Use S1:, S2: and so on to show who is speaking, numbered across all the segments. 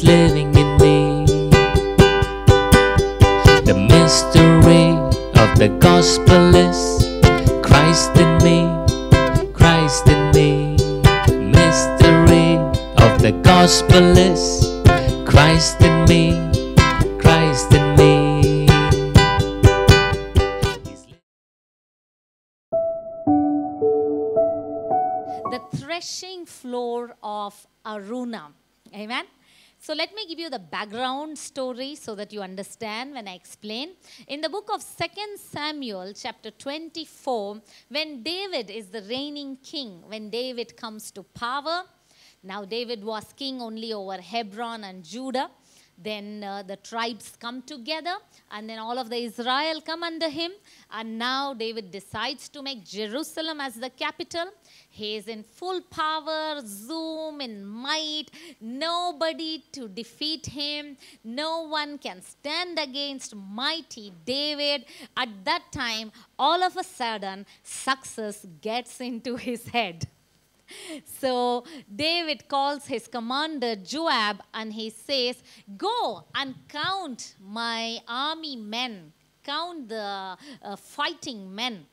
S1: living in me. The mystery of the gospel is Christ in me, Christ in me. Mystery of the gospel is Christ in me, Christ in me.
S2: The threshing floor of Aruna. Amen. So let me give you the background story so that you understand when I explain. In the book of 2 Samuel chapter 24, when David is the reigning king, when David comes to power, now David was king only over Hebron and Judah. Then the tribes come together, and then all of the Israel come under him. And now David decides to make Jerusalem as the capital. He is in full power, zoom, in might. Nobody to defeat him. No one can stand against mighty David. At that time, all of a sudden, success gets into his head. So David calls his commander Joab and he says, go and count my army men, count the fighting men.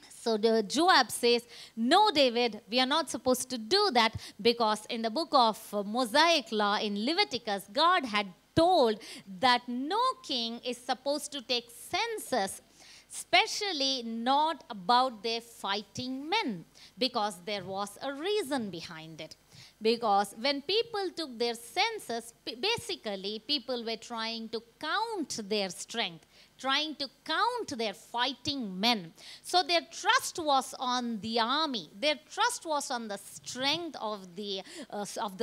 S2: So the Joab says, no, David, we are not supposed to do that, because in the book of Mosaic law in Leviticus, God had told that no king is supposed to take census, especially not about their fighting men, because there was a reason behind it. Because when people took their census, basically people were trying to count their strength, trying to count their fighting men. So their trust was on the army. Their trust was on the strength of the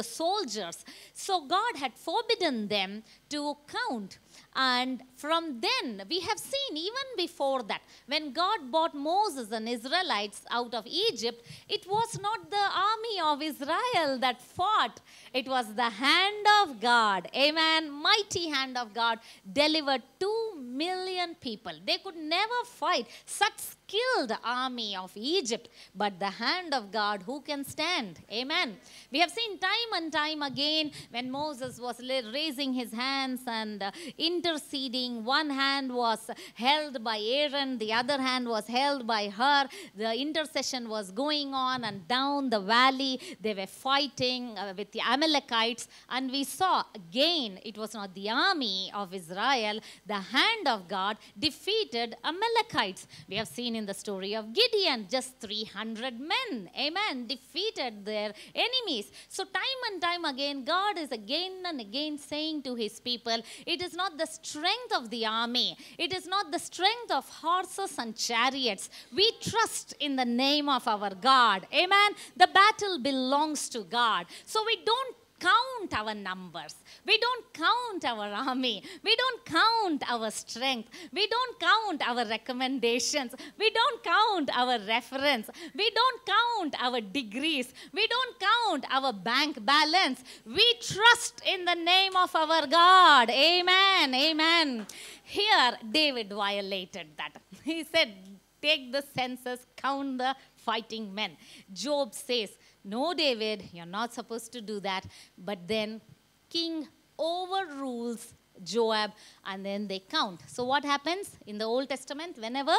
S2: soldiers. So God had forbidden them to count. And from then, we have seen even before that, when God brought Moses and Israelites out of Egypt, it was not the army of Israel that fought. It was the hand of God. Amen. Mighty hand of God delivered 2 million people. They could never fight such skilled army of Egypt, but the hand of God, who can stand? Amen. We have seen time and time again when Moses was raising his hands and interceding. One hand was held by Aaron, the other hand was held by her. The intercession was going on, and down the valley they were fighting with the Amalekites, and we saw again it was not the army of Israel. The hand of God defeated Amalekites. We have seen in the story of Gideon, just 300 men, amen, defeated their enemies. So time and time again, God is again and again saying to his people, it is not the strength of the army, it is not the strength of horses and chariots. We trust in the name of our God, amen. The battle belongs to God. So we don't count our numbers. We don't count our army. We don't count our strength. We don't count our recommendations. We don't count our reference. We don't count our degrees. We don't count our bank balance. We trust in the name of our God. Amen. Amen. Here, David violated that. He said, take the census, count the fighting men. Job says, no, David, you're not supposed to do that. But then king overrules Joab, and then they count. So what happens in the Old Testament? Whenever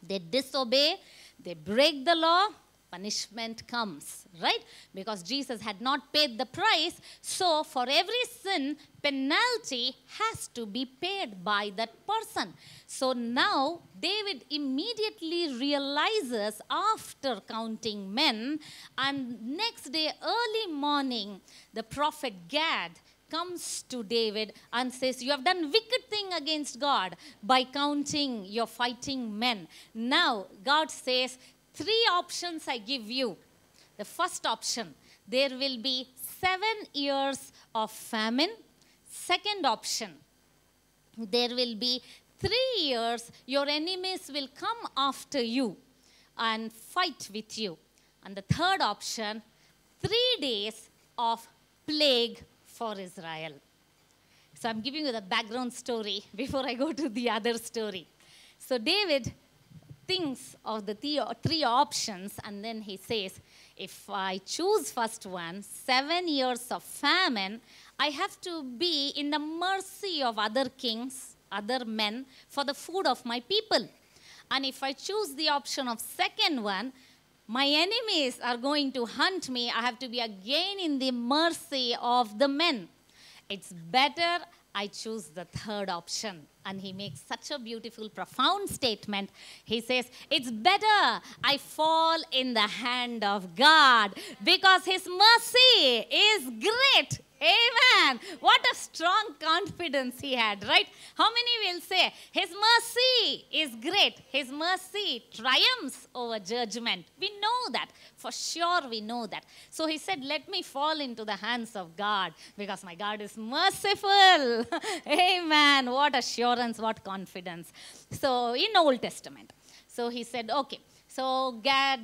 S2: they disobey, they break the law, punishment comes, right? Because Jesus had not paid the price, so for every sin, penalty has to be paid by that person. So now David immediately realizes after counting men, and next day early morning, the prophet Gad comes to David and says, you have done wicked thing against God by counting your fighting men. Now God says, 3 options I give you. The first option, there will be 7 years of famine. Second option, there will be 3 years your enemies will come after you and fight with you. And the third option, 3 days of plague for Israel. So I'm giving you the background story before I go to the other story. So David thinks of the 3 options, and then he says, if I choose first one, 7 years of famine, I have to be in the mercy of other kings, other men, for the food of my people. And if I choose the option of second one, my enemies are going to hunt me. I have to be again in the mercy of the men. It's better I choose the third option. And he makes such a beautiful, profound statement. He says, it's better I fall in the hand of God because his mercy is great. Amen. What a strong confidence he had, right? How many will say, his mercy is great. His mercy triumphs over judgment. We know that. For sure we know that. So he said, let me fall into the hands of God because my God is merciful. Amen. What assurance, what confidence. So in Old Testament. So he said, okay. So Gad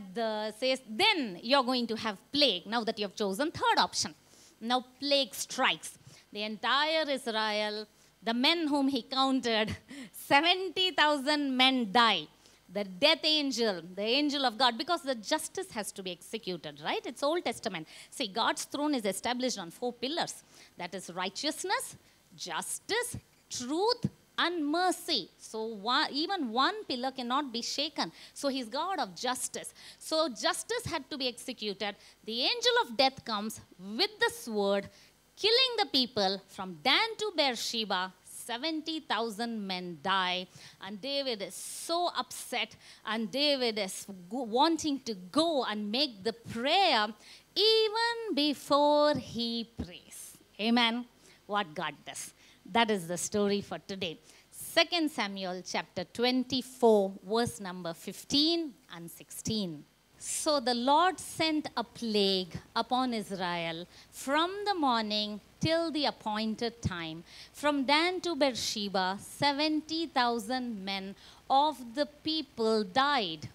S2: says, then you're going to have plague now that you have chosen third option. Now plague strikes. The entire Israel, the men whom he counted, 70,000 men die. The death angel, the angel of God, because the justice has to be executed, right? It's Old Testament. See, God's throne is established on 4 pillars. That is righteousness, justice, truth, and mercy. So even one pillar cannot be shaken. So he's God of justice. So justice had to be executed. The angel of death comes with the sword, killing the people from Dan to Beersheba. 70,000 men die. And David is so upset. And David is wanting to go and make the prayer even before he prays. Amen. What God does. That is the story for today. 2 Samuel chapter 24, verse number 15 and 16. So the Lord sent a plague upon Israel from the morning till the appointed time. From Dan to Beersheba, 70,000 men of the people died.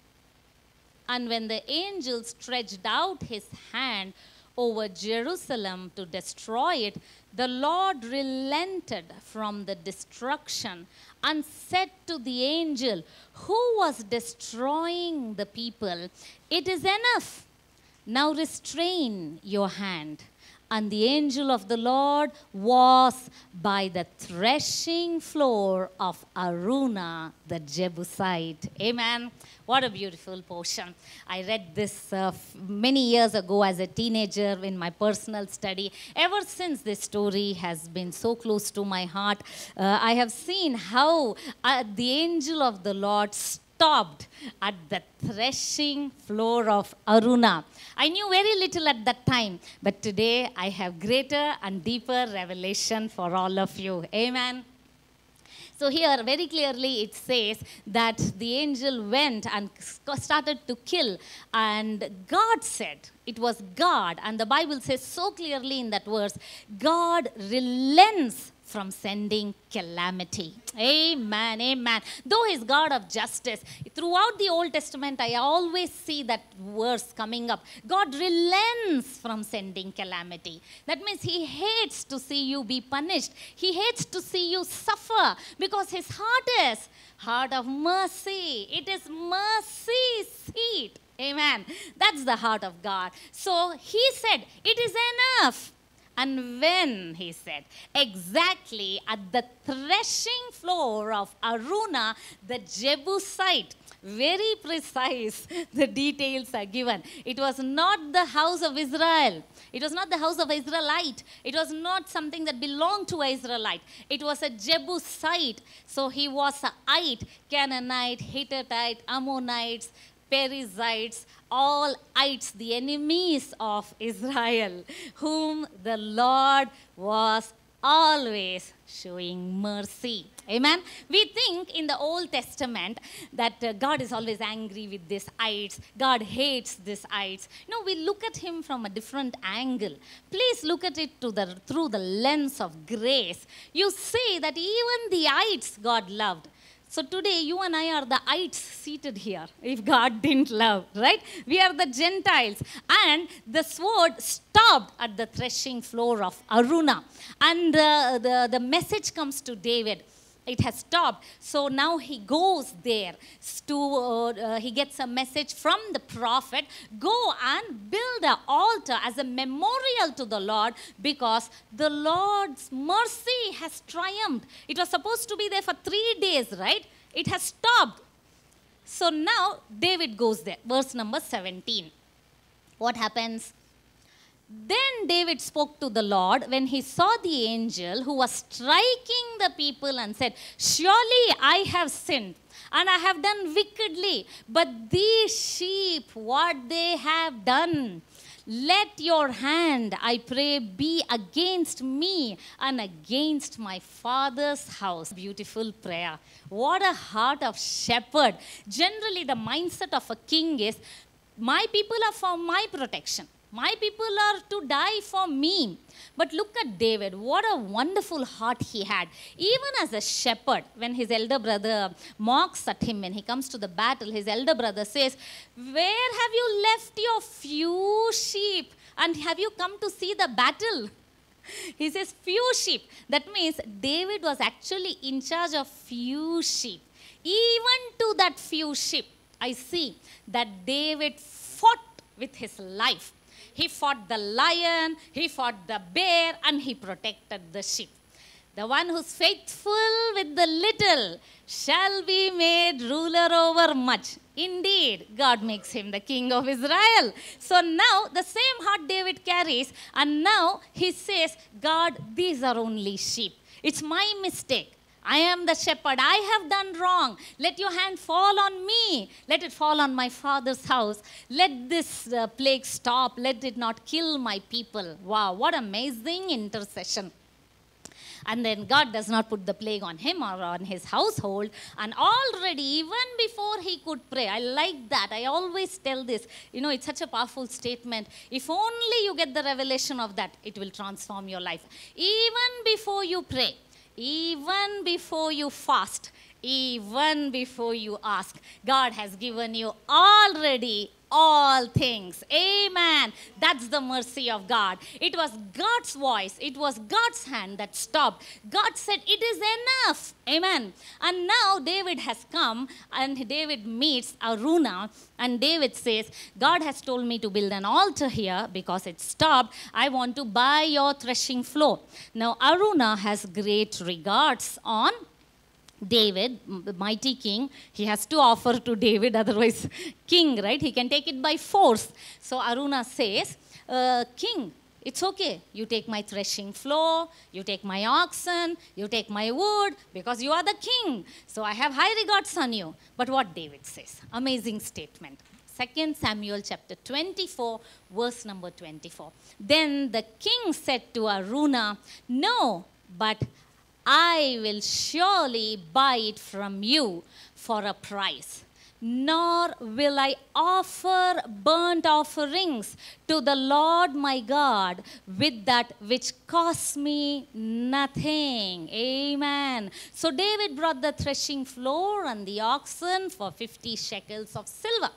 S2: And when the angel stretched out his hand over Jerusalem to destroy it, the Lord relented from the destruction and said to the angel who was destroying the people, "It is enough. Now restrain your hand." And the angel of the Lord was by the threshing floor of Araunah the Jebusite. Amen. What a beautiful portion. I read this many years ago as a teenager in my personal study. Ever since this story has been so close to my heart, I have seen how the angel of the Lord stopped at the threshing floor of Araunah. I knew very little at that time, but today I have greater and deeper revelation for all of you. Amen. So here very clearly it says that the angel went and started to kill, and God said, it was God, and the Bible says so clearly in that verse, God relents from sending calamity. Amen, amen. Though he's God of justice, throughout the Old Testament, I always see that verse coming up. God relents from sending calamity. That means he hates to see you be punished. He hates to see you suffer because his heart is heart of mercy. It is mercy seat. Amen. That's the heart of God. So he said, it is enough. And when, he said, exactly at the threshing floor of Araunah, the Jebusite, very precise, the details are given. It was not the house of Israel. It was not the house of Israelite. It was not something that belonged to Israelite. It was a Jebusite. So he was a Ite, Canaanite, Hittite, Ammonites, Perizzites, all ites, the enemies of Israel, whom the Lord was always showing mercy. Amen. We think in the Old Testament that God is always angry with these ites. God hates these ites. No, we look at him from a different angle. Please look at it through the lens of grace. You see that even the ites God loved. So today, you and I are the ites seated here, if God didn't love, right? We are the Gentiles. And the sword stopped at the threshing floor of Araunah. And the message comes to David. it has stopped. So now he goes there he gets a message from the prophet, go and build an altar as a memorial to the Lord, because the Lord's mercy has triumphed. It was supposed to be there for 3 days, right? It has stopped. So now David goes there. Verse number 17. What happens? Then David spoke to the Lord when he saw the angel who was striking the people and said, surely I have sinned and I have done wickedly. But these sheep, what they have done, let your hand, I pray, be against me and against my father's house. Beautiful prayer. What a heart of shepherd. Generally, the mindset of a king is, my people are for my protection. My people are to die for me. But look at David. What a wonderful heart he had. Even as a shepherd, when his elder brother mocks at him when he comes to the battle, his elder brother says, where have you left your few sheep? And have you come to see the battle? He says, few sheep. That means David was actually in charge of few sheep. Even to that few sheep, I see that David fought with his life. He fought the lion, he fought the bear, and he protected the sheep. The one who's faithful with the little shall be made ruler over much. Indeed, God makes him the king of Israel. So now the same heart David carries, and now he says, God, these are only sheep. It's my mistake. I am the shepherd. I have done wrong. Let your hand fall on me. Let it fall on my father's house. Let this plague stop. Let it not kill my people. Wow, what amazing intercession. And then God does not put the plague on him or on his household. And already, even before he could pray, I like that. I always tell this. You know, it's such a powerful statement. If only you get the revelation of that, it will transform your life. Even before you pray, even before you fast, even before you ask, God has given you already all things. Amen. That's the mercy of God. It was God's voice. It was God's hand that stopped. God said, it is enough. Amen. And now David has come and David meets Araunah, and David says, God has told me to build an altar here because it stopped. I want to buy your threshing floor. Now Araunah has great regards on David, the mighty king. He has to offer to David, otherwise king, right? He can take it by force. So Araunah says, king, it's okay. You take my threshing floor, you take my oxen, you take my wood, because you are the king. So I have high regards on you. But what David says, amazing statement. 2 Samuel chapter 24, verse number 24. Then the king said to Araunah, no, but I will surely buy it from you for a price. Nor will I offer burnt offerings to the Lord my God with that which costs me nothing. Amen. So David brought the threshing floor and the oxen for 50 shekels of silver.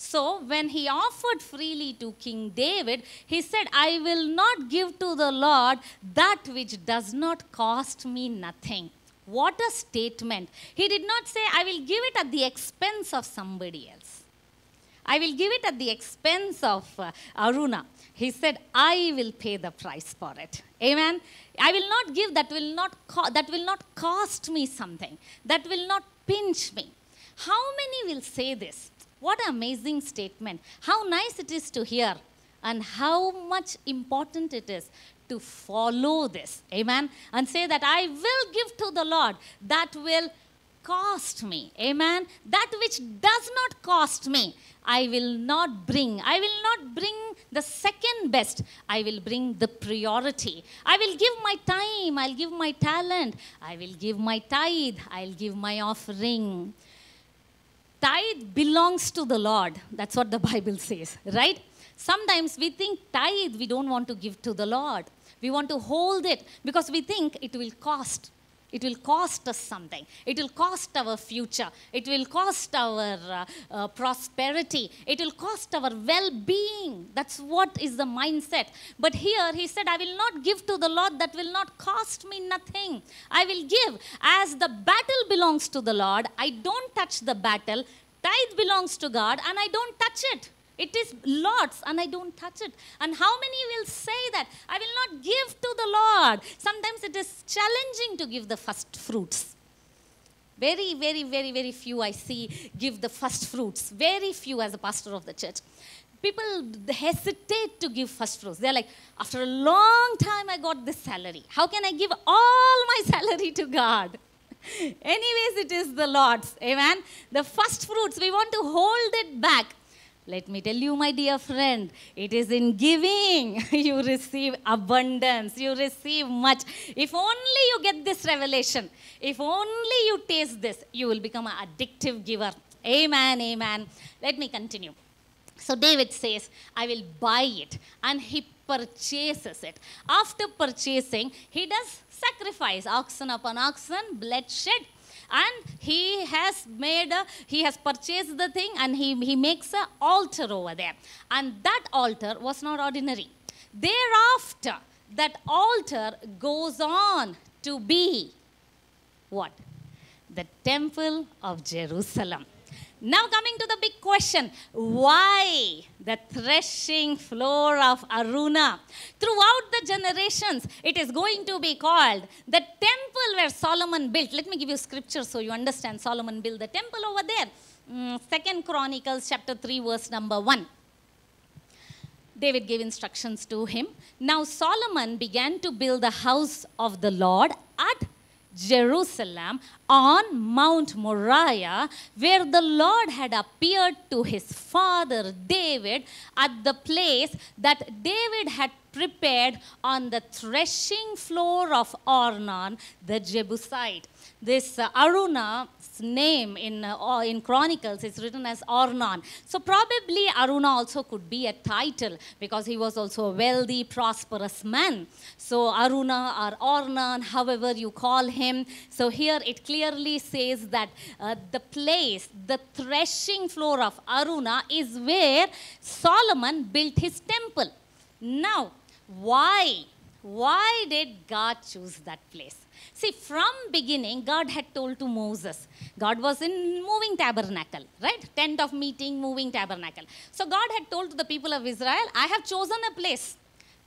S2: So when he offered freely to King David, he said, I will not give to the Lord that which does not cost me nothing. What a statement. He did not say, I will give it at the expense of somebody else. I will give it at the expense of Araunah. He said, I will pay the price for it. Amen. I will not give that will not cost me something. That will not pinch me. How many will say this? What an amazing statement. How nice it is to hear, and how much important it is to follow this. Amen. And say that I will give to the Lord that will cost me. Amen. That which does not cost me, I will not bring. I will not bring the second best. I will bring the priority. I will give my time. I'll give my talent. I will give my tithe. I'll give my offering. Tithe belongs to the Lord. That's what the Bible says, right? Sometimes we think tithe we don't want to give to the Lord. We want to hold it because we think it will cost. It will cost us something. It will cost our future. It will cost our prosperity. It will cost our well-being. That's what is the mindset. But here he said, I will not give to the Lord that will not cost me nothing. I will give. As the battle belongs to the Lord, I don't touch the battle. Tithe belongs to God and I don't touch it. It is Lord's and I don't touch it. And how many will say that? I will not give to the Lord. Sometimes it is challenging to give the first fruits. Very, very, very, very few I see give the first fruits. Very few as a pastor of the church. People hesitate to give first fruits. They're like, after a long time I got this salary. How can I give all my salary to God? Anyways, it is the Lord's. Amen. The first fruits, we want to hold it back. Let me tell you, my dear friend, it is in giving you receive abundance, you receive much. If only you get this revelation, if only you taste this, you will become an addictive giver. Amen, amen. Let me continue. So David says, I will buy it, and he purchases it. After purchasing, he does sacrifice, oxen upon oxen, bloodshed. And he has purchased the thing and he makes an altar over there. And that altar was not ordinary. Thereafter, that altar goes on to be what? The temple of Jerusalem. Now coming to the big question, why the threshing floor of Araunah? Throughout the generations, it is going to be called the temple where Solomon built. Let me give you scripture so you understand. Solomon built the temple over there. 2 Chronicles chapter 3 verse number 1. David gave instructions to him. Now Solomon began to build the house of the Lord at Jerusalem on Mount Moriah, where the Lord had appeared to his father David at the place that David had prepared on the threshing floor of Ornan the Jebusite. This Araunah's name in Chronicles is written as Ornan. So probably Araunah also could be a title because he was also a wealthy, prosperous man. So Araunah or Ornan, however you call him. So here it clearly says that the place, the threshing floor of Araunah is where Solomon built his temple. Now, why? Why did God choose that place? See, from beginning, God had told to Moses. God was in moving tabernacle, right? Tent of meeting, moving tabernacle. So God had told to the people of Israel, I have chosen a place.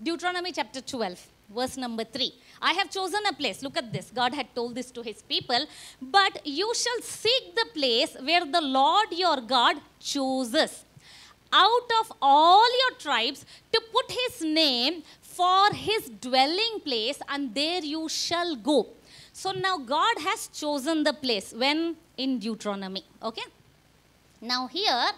S2: Deuteronomy chapter 12, verse number 3. I have chosen a place. Look at this. God had told this to his people. But you shall seek the place where the Lord your God chooses out of all your tribes to put his name for his dwelling place, and there you shall go. So now God has chosen the place. When? In Deuteronomy. Okay? Now here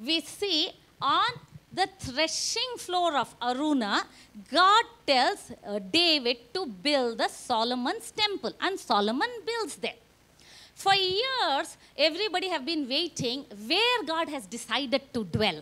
S2: we see on the threshing floor of Araunah, God tells David to build the Solomon's temple, and Solomon builds there. For years, everybody have been waiting where God has decided to dwell.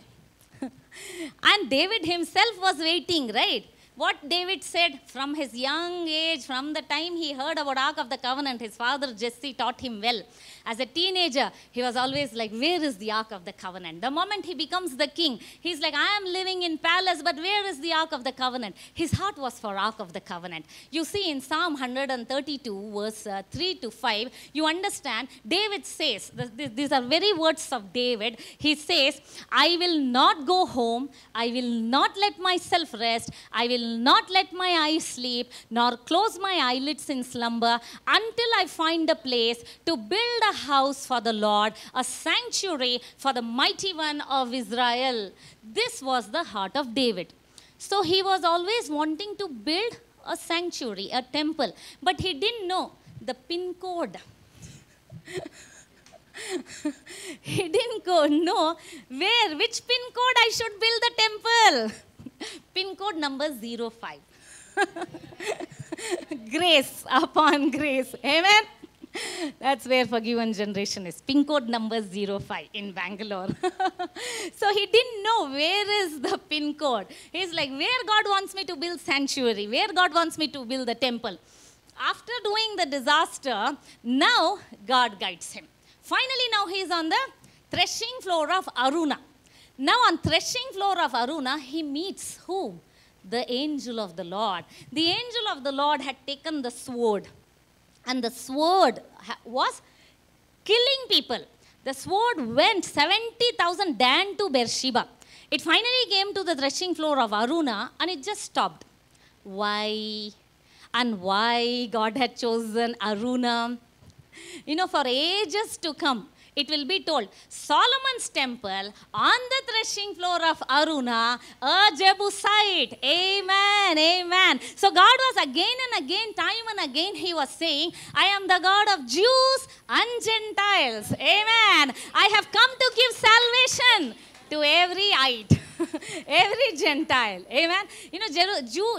S2: And David himself was waiting, right? What David said from his young age, from the time he heard about Ark of the Covenant, his father Jesse taught him well. As a teenager, he was always like, where is the Ark of the Covenant? The moment he becomes the king, he's like, I am living in palace, but where is the Ark of the Covenant? His heart was for Ark of the Covenant. You see in Psalm 132, verse 3 to 5, you understand, David says, these are very words of David. He says, I will not go home, I will not let myself rest, I will not let my eyes sleep, nor close my eyelids in slumber, until I find a place to build a house for the Lord, a sanctuary for the mighty one of Israel. This was the heart of David. So he was always wanting to build a sanctuary, a temple, but he didn't know the pin code. He didn't know which pin code I should build the temple. Pin code number 05. Grace upon grace. Amen. That's where Forgiven Generation is. Pin code number 05 in Bangalore. So he didn't know where is the pin code. He's like, where God wants me to build sanctuary, where God wants me to build the temple. after doing the disaster, now God guides him. Finally, now he is on the threshing floor of Aruna. Now on threshing floor of Aruna, he meets who? The angel of the Lord. The angel of the Lord had taken the sword. And the sword was killing people. The sword went 70,000 Dan to Beersheba. It finally came to the threshing floor of Aruna and it just stopped. Why? And why God had chosen Aruna? You know, for ages to come, it will be told, Solomon's temple on the threshing floor of Aruna, a Jebusite. Amen, amen. So God was again and again, time and again, he was saying, I am the God of Jews and Gentiles. Amen. I have come to give salvation to every Ite, every Gentile. Amen. You know,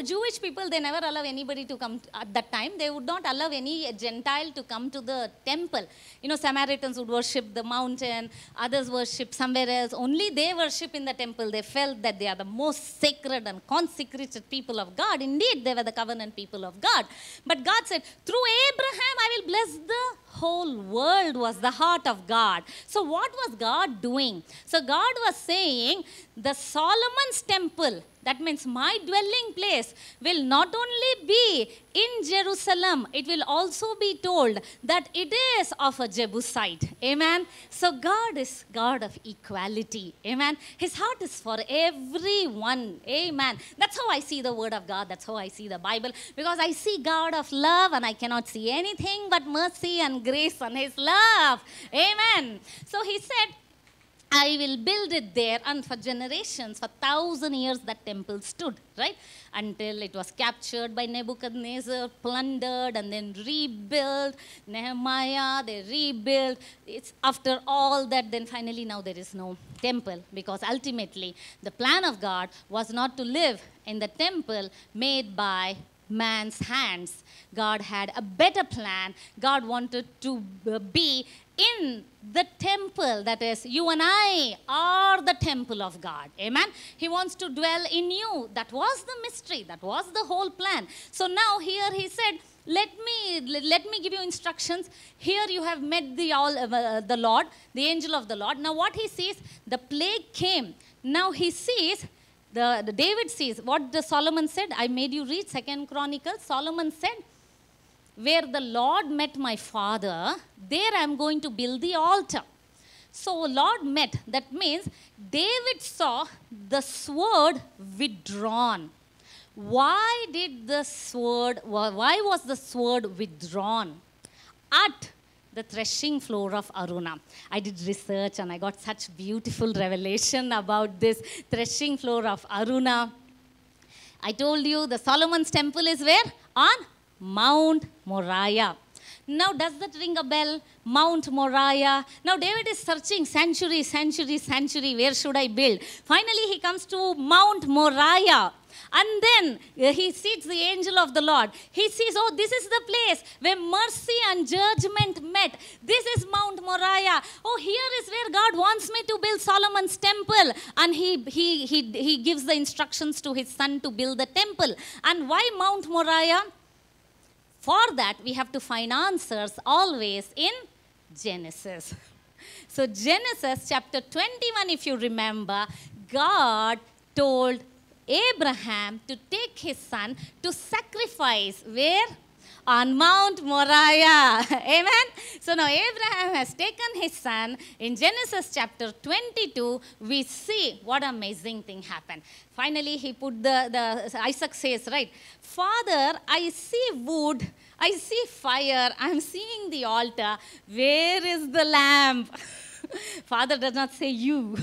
S2: Jewish people, they never allow anybody to come at that time. They would not allow any Gentile to come to the temple. You know, Samaritans would worship the mountain, others worship somewhere else. Only they worship in the temple. They felt that they are the most sacred and consecrated people of God. Indeed, they were the covenant people of God. But God said, through Abraham, I will bless the whole world. Was the heart of God. So what was God doing? So God was saying, the Solomon's temple, that means my dwelling place, will not only be in Jerusalem, it will also be told that it is of a Jebusite. Amen. So God is God of equality. Amen. His heart is for everyone. Amen. That's how I see the word of God. That's how I see the Bible. Because I see God of love and I cannot see anything but mercy and grace and his love. Amen. So he said, I will build it there, and for generations, for 1,000 years, that temple stood, right? Until it was captured by Nebuchadnezzar, plundered, and then rebuilt. Nehemiah, they rebuilt. It's after all that, then finally now there is no temple, because ultimately the plan of God was not to live in the temple made by man's hands. God had a better plan. God wanted to be in the temple, that is, you and I are the temple of God. Amen. He wants to dwell in you. That was the mystery. That was the whole plan. So now here he said, let me give you instructions. Here you have met the Lord, the angel of the Lord. Now what he sees, the plague came. Now he sees, the David sees what the Solomon said. I made you read 2 Chronicles. Solomon said, where the Lord met my father, there I am going to build the altar. So Lord met, that means David saw the sword withdrawn. Why was the sword withdrawn? At the threshing floor of Aruna. I did research and I got such beautiful revelation about this threshing floor of Aruna. I told you the Solomon's temple is where? On Mount Moriah. Now, does that ring a bell? Mount Moriah. Now, David is searching century, where should I build? Finally, he comes to Mount Moriah. And then he sees the angel of the Lord. He sees, oh, this is the place where mercy and judgment met. This is Mount Moriah. Oh, here is where God wants me to build Solomon's temple. And he gives the instructions to his son to build the temple. And why Mount Moriah? For that, we have to find answers always in Genesis. So Genesis chapter 21, if you remember, God told Abraham to take his son to sacrifice where? On Mount Moriah. Amen. So now Abraham has taken his son. In Genesis chapter 22, we see what amazing thing happened. Finally, he put Isaac says, right, Father, I see wood, I see fire, I'm seeing the altar. Where is the lamb? Father does not say you.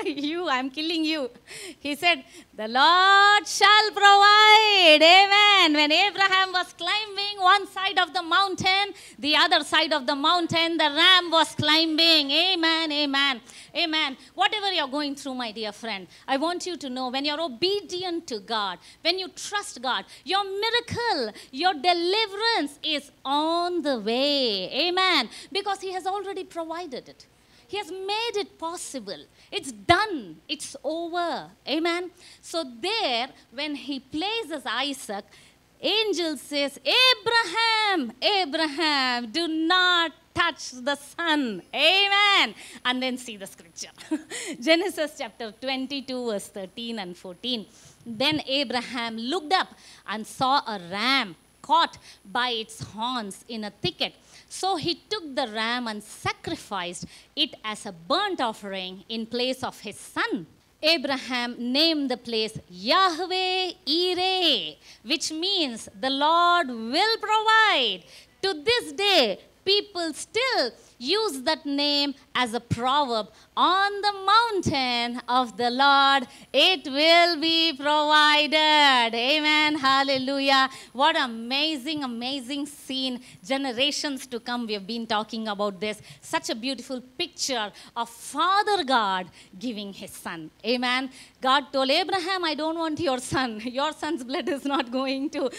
S2: You, I'm killing you. He said, the Lord shall provide. Amen. When Abraham was climbing one side of the mountain, the other side of the mountain, the ram was climbing. Amen, amen, amen. Whatever you're going through, my dear friend, I want you to know when you're obedient to God, when you trust God, your miracle, your deliverance is on the way. Amen. Because He has already provided it. He has made it possible. It's done. It's over. Amen. So there, when he places Isaac, angel says, Abraham, Abraham, do not touch the son. Amen. And then see the scripture. Genesis chapter 22, verse 13 and 14. Then Abraham looked up and saw a ram caught by its horns in a thicket. So he took the ram and sacrificed it as a burnt offering in place of his son. Abraham named the place Yahweh Yireh, which means the Lord will provide. To this day, people still use that name as a proverb. On the mountain of the Lord, it will be provided. Amen. Hallelujah. What amazing, amazing scene. Generations to come, we have been talking about this. Such a beautiful picture of Father God giving his son. Amen. God told Abraham, I don't want your son. Your son's blood is not going to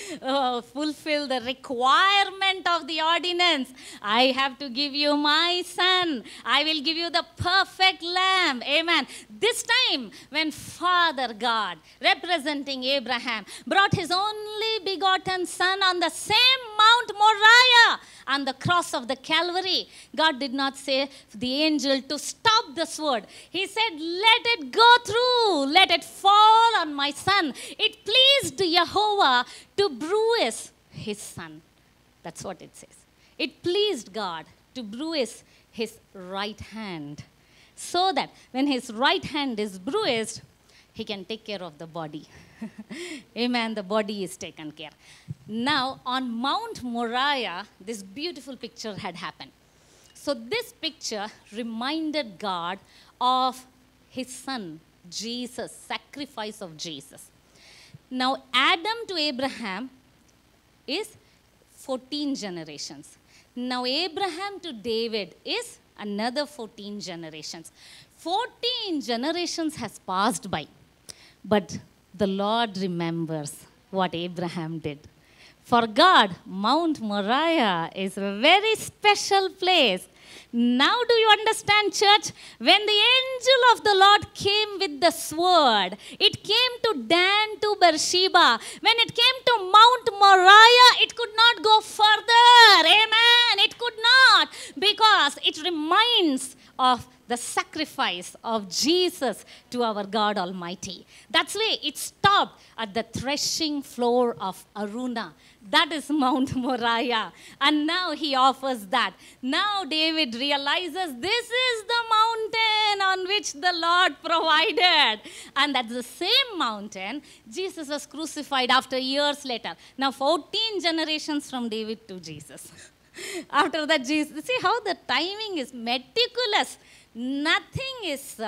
S2: fulfill the requirement of the ordinance. I have to give you my son. I will give you the perfect lamb. Amen. This time, when Father God, representing Abraham, brought his only begotten son on the same Mount Moriah on the cross of the Calvary, God did not say the angel to stop the sword. He said, let it go through. Let it fall on my son. It pleased Jehovah to bruise his son. That's what it says. It pleased God to bruise his right hand, so that when his right hand is bruised, he can take care of the body. Amen. The body is taken care. Now, on Mount Moriah, this beautiful picture had happened. So this picture reminded God of his son, Jesus, sacrifice of Jesus. Now, Adam to Abraham is 14 generations. Now, Abraham to David is another 14 generations. 14 generations has passed by. But the Lord remembers what Abraham did. For God, Mount Moriah is a very special place. Now do you understand, church? When the angel of the Lord came with the sword, it came to Dan to Beersheba. When it came to Mount Moriah, it could not go further. Amen. It could not, because it reminds of the sacrifice of Jesus to our God Almighty. That's why it stopped at the threshing floor of Araunah. That is Mount Moriah. And now he offers that. Now David realizes this is the mountain on which the Lord provided. And that's the same mountain Jesus was crucified after years later. Now 14 generations from David to Jesus. After that, Jesus, see how the timing is meticulous. Nothing is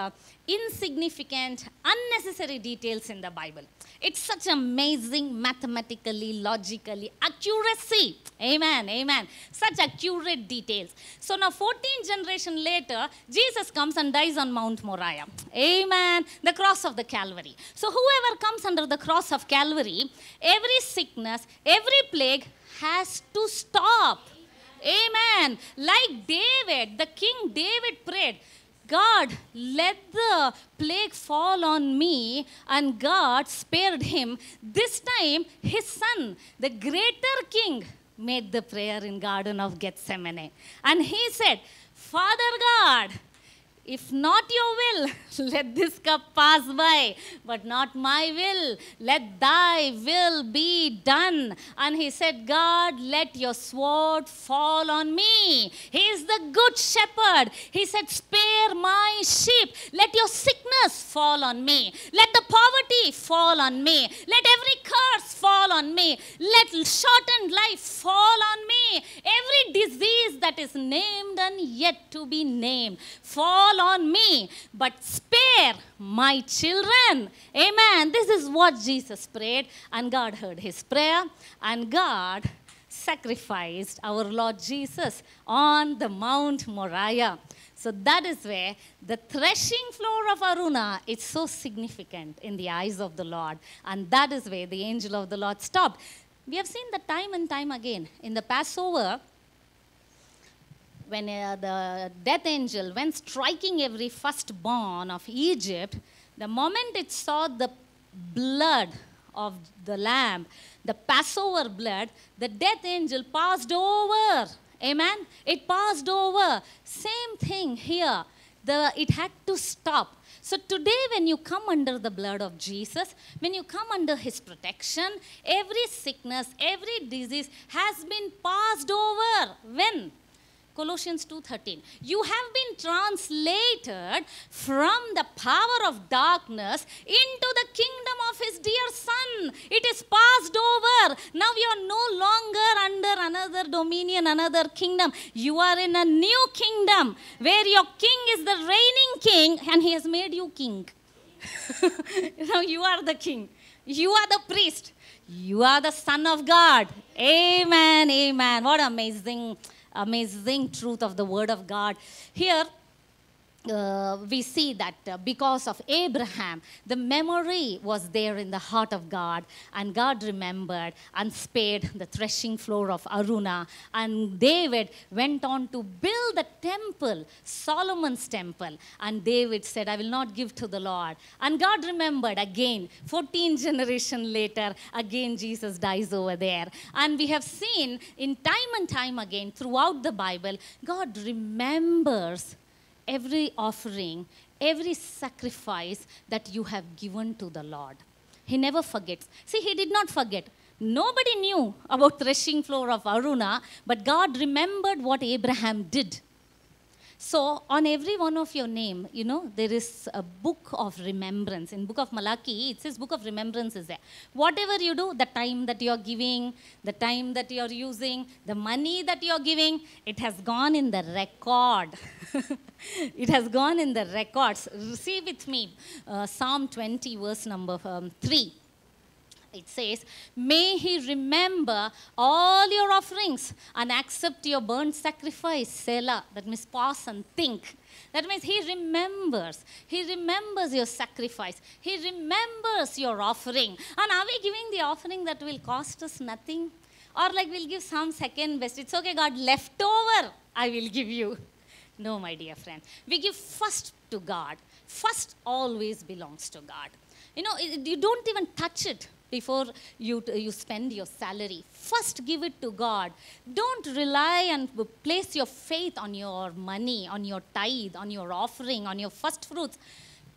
S2: insignificant, unnecessary details in the Bible. It's such amazing mathematically, logically, accuracy. Amen, amen. Such accurate details. So now 14 generations later, Jesus comes and dies on Mount Moriah. Amen. The cross of the Calvary. So whoever comes under the cross of Calvary, every sickness, every plague has to stop. Amen. Like David, the King David prayed, God, let the plague fall on me, and God spared him. This time, his son, the greater king, made the prayer in Garden of Gethsemane. And he said, Father God, if not your will, let this cup pass by, but not my will. Let thy will be done. And he said, God, let your sword fall on me. He is the good shepherd. He said, spare my sheep. Let your sickness fall on me. Let the poverty fall on me. Let every curse fall on me. Let shortened life fall on me. Every disease that is named and yet to be named, fall on me, but spare my children. Amen. This is what Jesus prayed, and God heard his prayer, and God sacrificed our Lord Jesus on the Mount Moriah. So that is where the threshing floor of Araunah is so significant in the eyes of the Lord, and that is where the angel of the Lord stopped. We have seen that time and time again. In the Passover, when the death angel went striking every firstborn of Egypt, the moment it saw the blood of the Lamb, the Passover blood, the death angel passed over. Amen? It passed over. Same thing here. It had to stop. So today when you come under the blood of Jesus, when you come under his protection, every sickness, every disease has been passed over. When? Colossians 2:13. You have been translated from the power of darkness into the kingdom of his dear Son. It is passed over. Now you are no longer under another dominion, another kingdom. You are in a new kingdom where your king is the reigning king and he has made you king. Now you are the king. You are the priest. You are the Son of God. Amen. Amen. What amazing truth of the word of God. Here we see that because of Abraham, the memory was there in the heart of God, and God remembered and spared the threshing floor of Aruna. And David went on to build the temple, Solomon's temple. And David said, I will not give to the Lord. And God remembered again, 14 generations later, again Jesus dies over there. And we have seen in time and time again throughout the Bible, God remembers every offering, every sacrifice that you have given to the Lord. He never forgets. See, he did not forget. Nobody knew about threshing floor of Aruna, but God remembered what Abraham did. So on every one of your name, you know, there is a book of remembrance. In book of Malachi, it says book of remembrance is there. Whatever you do, the time that you are giving, the time that you are using, the money that you are giving, it has gone in the record. It has gone in the records. See with me, Psalm 20 verse number 3. It says, may he remember all your offerings and accept your burnt sacrifice, Selah. That means pause and think. That means he remembers. He remembers your sacrifice. He remembers your offering. And are we giving the offering that will cost us nothing? Or like we'll give some second best. It's okay, God, leftover I will give you. No, my dear friend. We give first to God. First always belongs to God. You know, you don't even touch it before you spend your salary. First give it to God. Don't rely and place your faith on your money, on your tithe, on your offering, on your first fruits.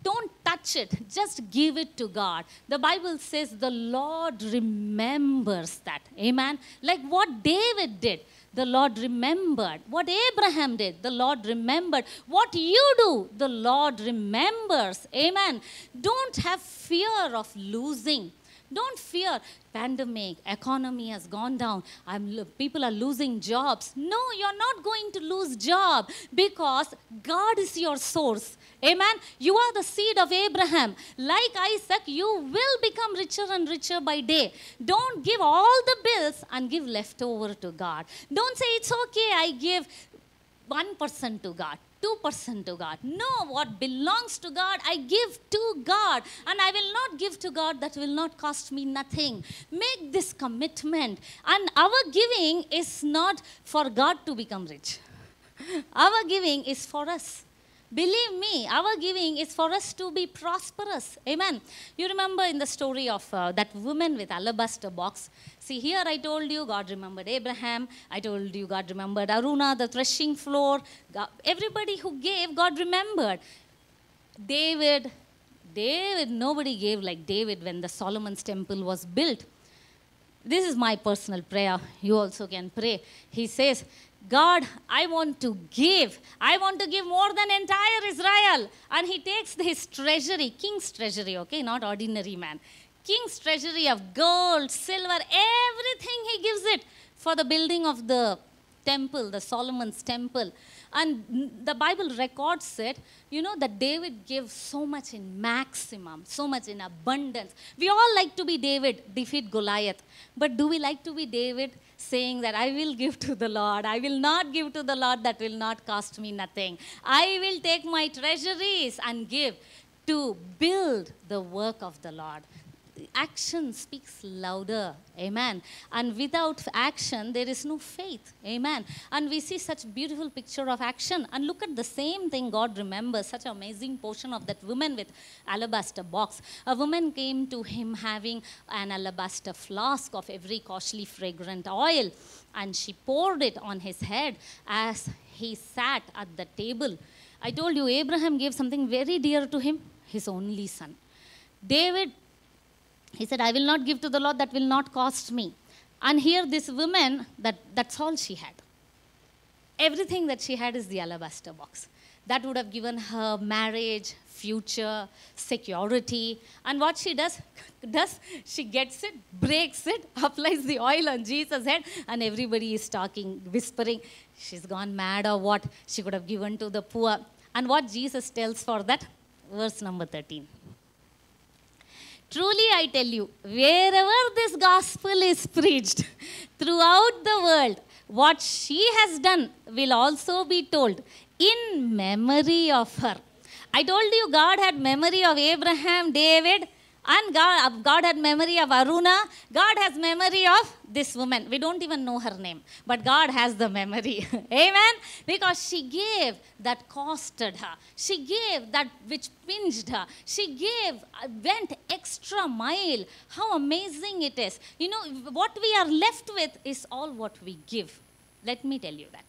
S2: Don't touch it. Just give it to God. The Bible says the Lord remembers that. Amen. Like what David did, the Lord remembered. What Abraham did, the Lord remembered. What you do, the Lord remembers. Amen. Don't have fear of losing. Don't fear. Pandemic, economy has gone down. People are losing jobs. No, you're not going to lose job because God is your source. Amen. You are the seed of Abraham. Like Isaac, you will become richer and richer by day. Don't give all the bills and give leftover to God. Don't say it's okay, I give 1% to God. 2% to God. No, what belongs to God, I give to God. And I will not give to God that will not cost me nothing. Make this commitment. And our giving is not for God to become rich. Our giving is for us. Believe me, our giving is for us to be prosperous. Amen. You remember in the story of that woman with alabaster box. See, here I told you God remembered Abraham. I told you God remembered Aruna, the threshing floor. God, everybody who gave, God remembered. David, nobody gave like David when the Solomon's temple was built. This is my personal prayer. You also can pray. He says, God, I want to give. I want to give more than entire Israel. And he takes his treasury, king's treasury, okay, not ordinary man. King's treasury of gold, silver, everything he gives it for the building of the temple, the Solomon's temple. And the Bible records it, you know, that David gave so much in maximum, so much in abundance. We all like to be David, defeat Goliath. But do we like to be David saying that I will give to the Lord, I will not give to the Lord, that will not cost me nothing. I will take my treasuries and give to build the work of the Lord. action speaks louder. Amen. And without action, there is no faith. Amen. And we see such beautiful picture of action. And look at the same thing God remembers, such an amazing portion of that woman with alabaster box. A woman came to him having an alabaster flask of every costly fragrant oil, and she poured it on his head as he sat at the table. I told you, Abraham gave something very dear to him, his only son. David, he said, I will not give to the Lord that will not cost me. And here this woman, that's all she had. Everything that she had is the alabaster box. That would have given her marriage, future, security. And what she does, she gets it, breaks it, applies the oil on Jesus' head, and everybody is talking, whispering, she's gone mad or what? She could have given to the poor. And what Jesus tells for that? Verse number 13. Truly I tell you, wherever this gospel is preached throughout the world, what she has done will also be told in memory of her. I told you God had memory of Abraham, David, and God had memory of Aruna. God has memory of this woman. We don't even know her name, but God has the memory. Amen? Because she gave that costed her. She gave that which pinched her. She went extra mile. How amazing it is. You know, what we are left with is all what we give. Let me tell you that.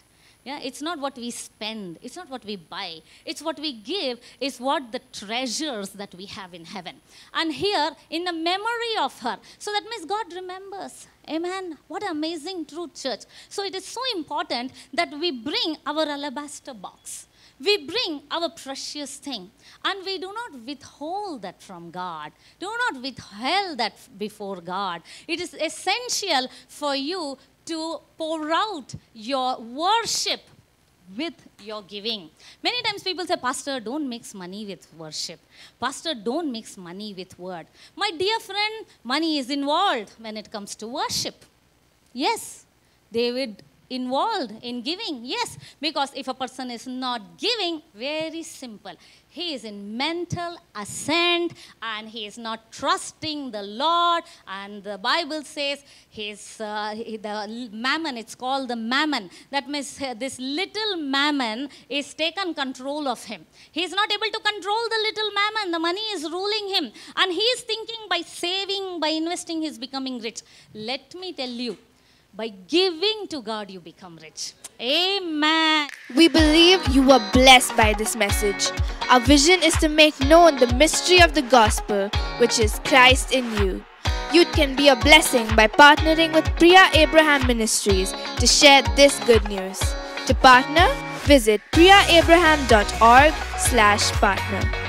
S2: Yeah, it's not what we spend. It's not what we buy. It's what we give. It's what the treasures that we have in heaven. And here, in the memory of her. So that means God remembers. Amen. What an amazing truth, church. So it is so important that we bring our alabaster box. We bring our precious thing. And we do not withhold that from God. Do not withhold that before God. It is essential for you to pour out your worship with your giving. Many times people say, Pastor, don't mix money with worship. Pastor, don't mix money with word. My dear friend, money is involved when it comes to worship. Yes, David involved in giving. Yes, because if a person is not giving, very simple. He is in mental assent and he is not trusting the Lord. And the Bible says the mammon, it's called the mammon. That means this little mammon is taken control of him. He is not able to control the little mammon. The money is ruling him. And he is thinking by saving, by investing, he is becoming rich. Let me tell you, by giving to God, you become rich. Amen.
S3: We believe you were blessed by this message. Our vision is to make known the mystery of the gospel, which is Christ in you. You can be a blessing by partnering with Priya Abraham Ministries to share this good news. To partner, visit priyaabraham.org/partner.